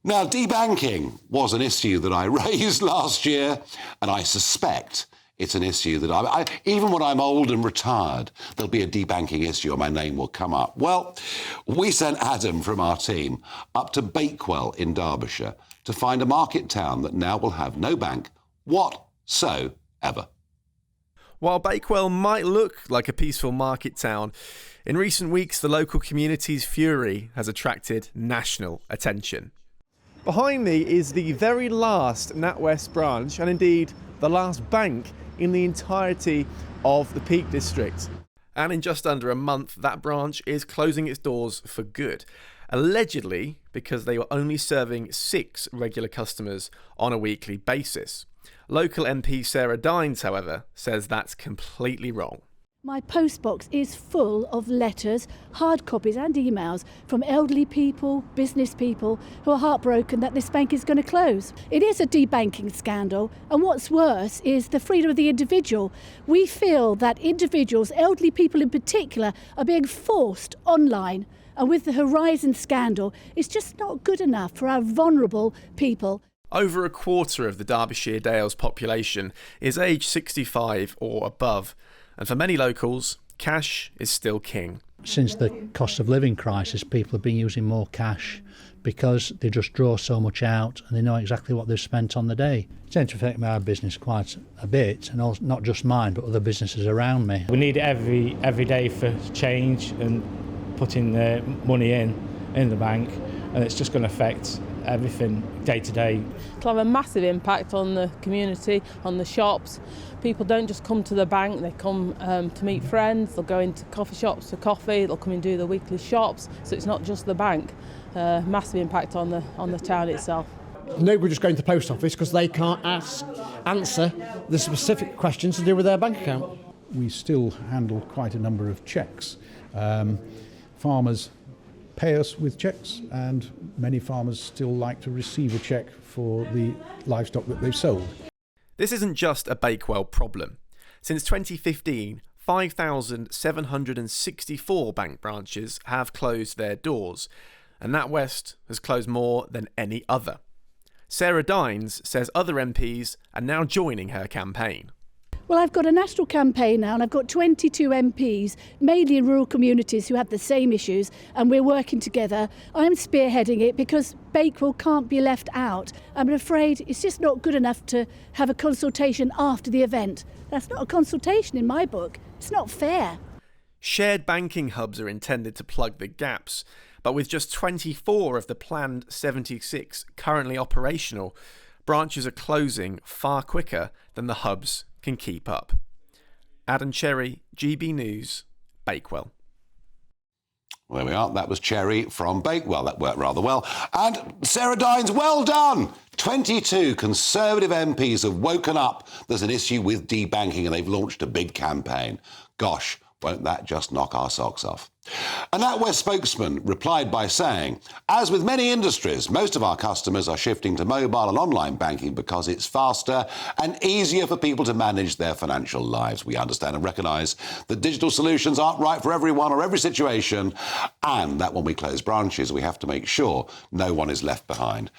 Now, debanking was an issue that I raised last year, and I suspect it's an issue that even when I'm old and retired, there'll be a debanking issue and my name will come up. Well, we sent Adam from our team up to Bakewell in Derbyshire to find a market town that now will have no bank whatsoever. While Bakewell might look like a peaceful market town, in recent weeks the local community's fury has attracted national attention. Behind me is the very last NatWest branch, and indeed the last bank in the entirety of the Peak District. And in just under a month, that branch is closing its doors for good, allegedly because they were only serving 6 regular customers on a weekly basis. Local MP Sarah Dines, however, says that's completely wrong. My postbox is full of letters, hard copies and emails from elderly people, business people who are heartbroken that this bank is going to close. It is a debanking scandal, and what's worse is the freedom of the individual. We feel that individuals, elderly people in particular, are being forced online, and with the Horizon scandal, it's just not good enough for our vulnerable people. Over a quarter of the Derbyshire Dales population is aged 65 or above. And for many locals, cash is still king. Since the cost of living crisis, people have been using more cash because they just draw so much out and they know exactly what they've spent on the day. It tends to affect my business quite a bit, and also not just mine, but other businesses around me. We need it every day for change and putting the money in the bank, and it's just going to affect everything day to day. It'll have a massive impact on the community, on the shops. People don't just come to the bank, they come to meet friends, they'll go into coffee shops for coffee, they'll come and do the weekly shops, so it's not just the bank. Massive impact on the town itself. Nobody just going to the post office because they can't answer the specific questions to do with their bank account. We still handle quite a number of cheques. Farmers pay us with cheques, and many farmers still like to receive a cheque for the livestock that they've sold. This isn't just a Bakewell problem. Since 2015, 5,764 bank branches have closed their doors, and NatWest has closed more than any other. Sarah Dines says other MPs are now joining her campaign. Well, I've got a national campaign now, and I've got 22 MPs, mainly in rural communities, who have the same issues, and we're working together. I'm spearheading it because Bakewell can't be left out. I'm afraid it's just not good enough to have a consultation after the event. That's not a consultation in my book. It's not fair. Shared banking hubs are intended to plug the gaps, but with just 24 of the planned 76 currently operational, branches are closing far quicker than the hubs can keep up. Adam Cherry, GB News, Bakewell. Well, there we are. That was Cherry from Bakewell. That worked rather well. And Sarah Dines, well done! 22 Conservative MPs have woken up. There's an issue with debanking and they've launched a big campaign. Gosh, won't that just knock our socks off? A NatWest spokesman replied by saying, as with many industries, most of our customers are shifting to mobile and online banking because it's faster and easier for people to manage their financial lives. We understand and recognise that digital solutions aren't right for everyone or every situation, and that when we close branches, we have to make sure no one is left behind.